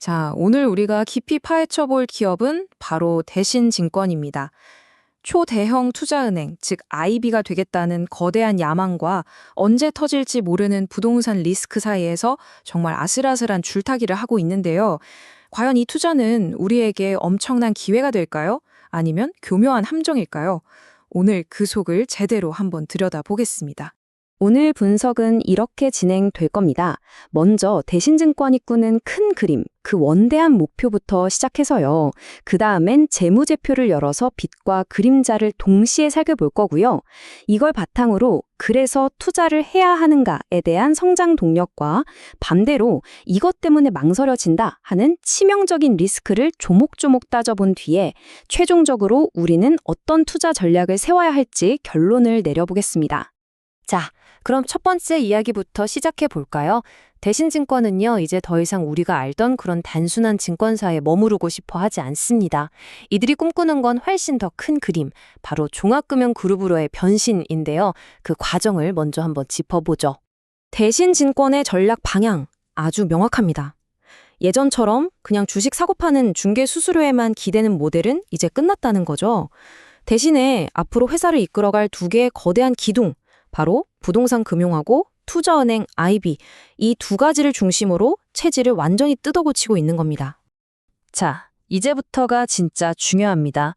자, 오늘 우리가 깊이 파헤쳐 볼 기업은 바로 대신증권입니다. 초대형 투자은행, 즉 IB가 되겠다는 거대한 야망과 언제 터질지 모르는 부동산 리스크 사이에서 정말 아슬아슬한 줄타기를 하고 있는데요. 과연 이 투자는 우리에게 엄청난 기회가 될까요? 아니면 교묘한 함정일까요? 오늘 그 속을 제대로 한번 들여다보겠습니다. 오늘 분석은 이렇게 진행될 겁니다. 먼저 대신증권이 꾸는 큰 그림, 그 원대한 목표부터 시작해서요. 그 다음엔 재무제표를 열어서 빛과 그림자를 동시에 살펴볼 거고요. 이걸 바탕으로 그래서 투자를 해야 하는가에 대한 성장 동력과 반대로 이것 때문에 망설여진다 하는 치명적인 리스크를 조목조목 따져본 뒤에 최종적으로 우리는 어떤 투자 전략을 세워야 할지 결론을 내려보겠습니다. 자, 그럼 첫 번째 이야기부터 시작해 볼까요? 대신증권은요, 이제 더 이상 우리가 알던 그런 단순한 증권사에 머무르고 싶어 하지 않습니다. 이들이 꿈꾸는 건 훨씬 더 큰 그림, 바로 종합금융그룹으로의 변신인데요. 그 과정을 먼저 한번 짚어보죠. 대신증권의 전략 방향, 아주 명확합니다. 예전처럼 그냥 주식 사고 파는 중개 수수료에만 기대는 모델은 이제 끝났다는 거죠. 대신에 앞으로 회사를 이끌어갈 두 개의 거대한 기둥, 바로 부동산 금융하고 투자은행 IB, 이 두 가지를 중심으로 체질을 완전히 뜯어고치고 있는 겁니다. 자, 이제부터가 진짜 중요합니다.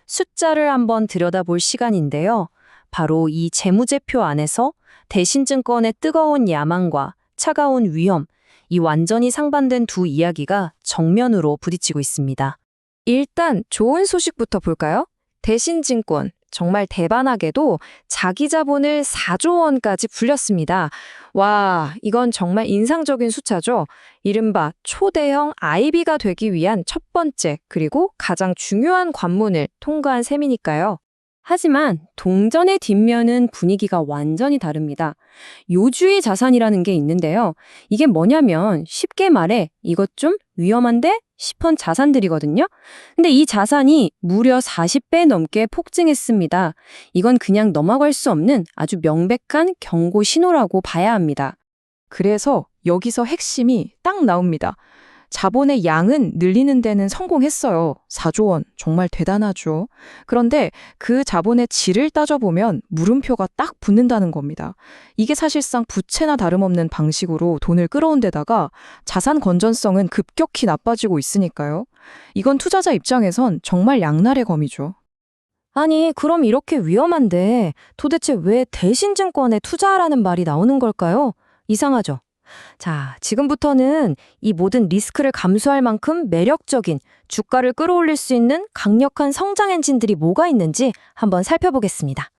숫자를 한번 들여다볼 시간인데요. 바로 이 재무제표 안에서 대신증권의 뜨거운 야망과 차가운 위험, 이 완전히 상반된 두 이야기가 정면으로 부딪히고 있습니다. 일단 좋은 소식부터 볼까요? 대신증권. 정말 대반하게도 자기 자본을 4조 원까지 불렸습니다. 와, 이건 정말 인상적인 숫자죠. 이른바 초대형 IB가 되기 위한 첫 번째 그리고 가장 중요한 관문을 통과한 셈이니까요. 하지만 동전의 뒷면은 분위기가 완전히 다릅니다. 요주의 자산이라는 게 있는데요. 이게 뭐냐면 쉽게 말해 이것 좀 위험한데 싶은 자산들이거든요. 근데 이 자산이 무려 40배 넘게 폭증했습니다. 이건 그냥 넘어갈 수 없는 아주 명백한 경고 신호라고 봐야 합니다. 그래서 여기서 핵심이 딱 나옵니다. 자본의 양은 늘리는 데는 성공했어요. 4조 원, 정말 대단하죠. 그런데 그 자본의 질을 따져보면 물음표가 딱 붙는다는 겁니다. 이게 사실상 부채나 다름없는 방식으로 돈을 끌어온 데다가 자산 건전성은 급격히 나빠지고 있으니까요. 이건 투자자 입장에선 정말 양날의 검이죠. 아니, 그럼 이렇게 위험한데 도대체 왜 대신증권에 투자하라는 말이 나오는 걸까요? 이상하죠? 자, 지금부터는 이 모든 리스크를 감수할 만큼 매력적인 주가를 끌어올릴 수 있는 강력한 성장 엔진들이 뭐가 있는지 한번 살펴보겠습니다.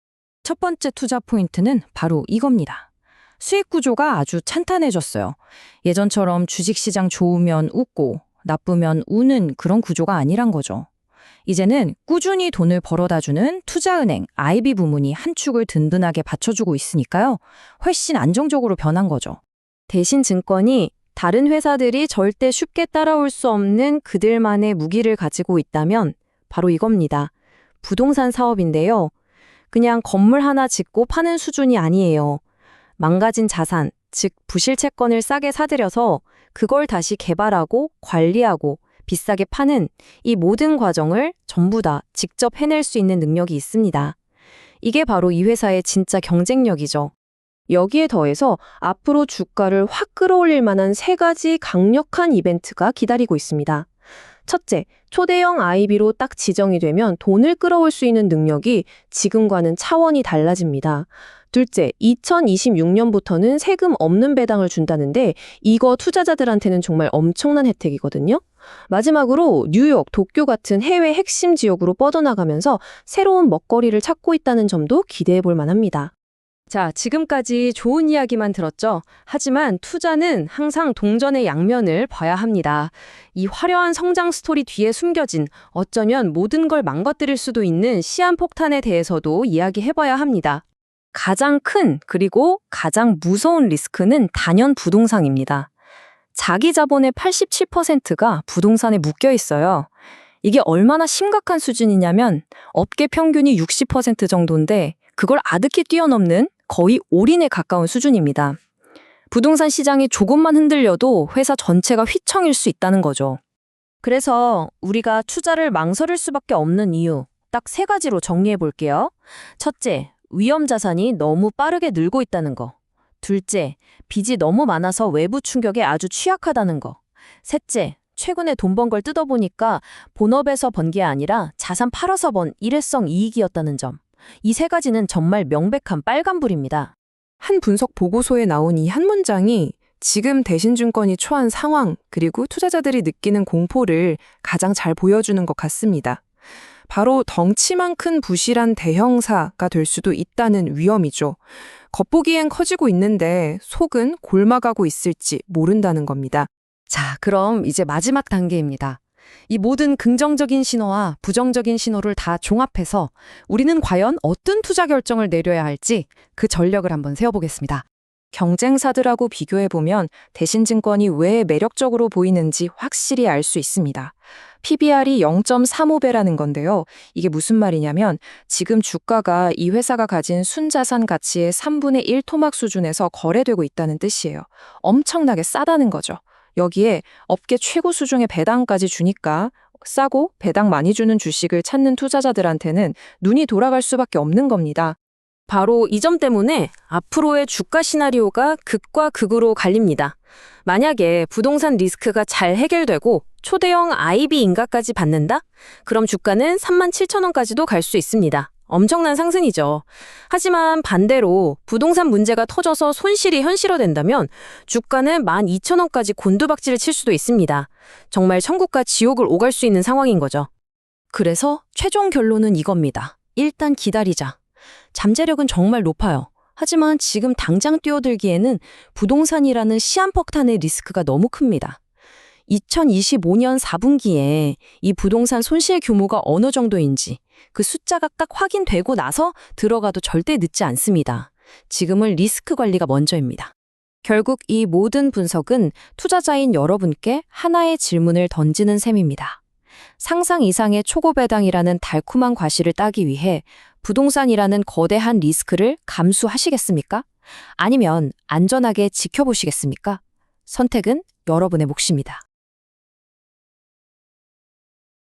첫 번째 투자 포인트는 바로 이겁니다. 수익 구조가 아주 탄탄해졌어요. 예전처럼 주식시장 좋으면 웃고 나쁘면 우는 그런 구조가 아니란 거죠. 이제는 꾸준히 돈을 벌어다주는 투자은행 IB 부문이 한 축을 든든하게 받쳐주고 있으니까요. 훨씬 안정적으로 변한 거죠. 대신증권이 다른 회사들이 절대 쉽게 따라올 수 없는 그들만의 무기를 가지고 있다면 바로 이겁니다. 부동산 사업인데요. 그냥 건물 하나 짓고 파는 수준이 아니에요. 망가진 자산, 즉 부실채권을 싸게 사들여서 그걸 다시 개발하고 관리하고 비싸게 파는 이 모든 과정을 전부 다 직접 해낼 수 있는 능력이 있습니다. 이게 바로 이 회사의 진짜 경쟁력이죠. 여기에 더해서 앞으로 주가를 확 끌어올릴 만한 세 가지 강력한 이벤트가 기다리고 있습니다. 첫째, 초대형 IB로 딱 지정이 되면 돈을 끌어올 수 있는 능력이 지금과는 차원이 달라집니다. 둘째, 2026년부터는 세금 없는 배당을 준다는데 이거 투자자들한테는 정말 엄청난 혜택이거든요. 마지막으로 뉴욕, 도쿄 같은 해외 핵심 지역으로 뻗어나가면서 새로운 먹거리를 찾고 있다는 점도 기대해 볼 만합니다. 자, 지금까지 좋은 이야기만 들었죠? 하지만 투자는 항상 동전의 양면을 봐야 합니다. 이 화려한 성장 스토리 뒤에 숨겨진 어쩌면 모든 걸 망가뜨릴 수도 있는 시한폭탄에 대해서도 이야기해봐야 합니다. 가장 큰 그리고 가장 무서운 리스크는 단연 부동산입니다. 자기 자본의 87%가 부동산에 묶여 있어요. 이게 얼마나 심각한 수준이냐면 업계 평균이 60% 정도인데 그걸 아득히 뛰어넘는 거의 올인에 가까운 수준입니다. 부동산 시장이 조금만 흔들려도 회사 전체가 휘청일 수 있다는 거죠. 그래서 우리가 투자를 망설일 수밖에 없는 이유, 딱 세 가지로 정리해 볼게요. 첫째, 위험 자산이 너무 빠르게 늘고 있다는 거. 둘째, 빚이 너무 많아서 외부 충격에 아주 취약하다는 거. 셋째, 최근에 돈 번 걸 뜯어보니까 본업에서 번 게 아니라 자산 팔아서 번 일회성 이익이었다는 점. 이 세 가지는 정말 명백한 빨간불입니다. 한 분석 보고서에 나온 이 한 문장이 지금 대신증권이 처한 상황 그리고 투자자들이 느끼는 공포를 가장 잘 보여주는 것 같습니다. 바로 덩치만 큰 부실한 대형사가 될 수도 있다는 위험이죠. 겉보기엔 커지고 있는데 속은 골마가고 있을지 모른다는 겁니다. 자, 그럼 이제 마지막 단계입니다. 이 모든 긍정적인 신호와 부정적인 신호를 다 종합해서 우리는 과연 어떤 투자 결정을 내려야 할지 그 전략을 한번 세워보겠습니다. 경쟁사들하고 비교해보면 대신증권이 왜 매력적으로 보이는지 확실히 알 수 있습니다. PBR이 0.35배라는 건데요. 이게 무슨 말이냐면 지금 주가가 이 회사가 가진 순자산 가치의 3분의 1 토막 수준에서 거래되고 있다는 뜻이에요. 엄청나게 싸다는 거죠. 여기에 업계 최고 수준의 배당까지 주니까 싸고 배당 많이 주는 주식을 찾는 투자자들한테는 눈이 돌아갈 수밖에 없는 겁니다. 바로 이 점 때문에 앞으로의 주가 시나리오가 극과 극으로 갈립니다. 만약에 부동산 리스크가 잘 해결되고 초대형 IB 인가까지 받는다? 그럼 주가는 37,000원까지도 갈 수 있습니다. 엄청난 상승이죠. 하지만 반대로 부동산 문제가 터져서 손실이 현실화된다면 주가는 12,000원까지 곤두박질을 칠 수도 있습니다. 정말 천국과 지옥을 오갈 수 있는 상황인 거죠. 그래서 최종 결론은 이겁니다. 일단 기다리자. 잠재력은 정말 높아요. 하지만 지금 당장 뛰어들기에는 부동산이라는 시한폭탄의 리스크가 너무 큽니다. 2025년 4분기에 이 부동산 손실 규모가 어느 정도인지 그 숫자가 딱 확인되고 나서 들어가도 절대 늦지 않습니다. 지금은 리스크 관리가 먼저입니다. 결국 이 모든 분석은 투자자인 여러분께 하나의 질문을 던지는 셈입니다. 상상 이상의 초고배당이라는 달콤한 과실을 따기 위해 부동산이라는 거대한 리스크를 감수하시겠습니까? 아니면 안전하게 지켜보시겠습니까? 선택은 여러분의 몫입니다.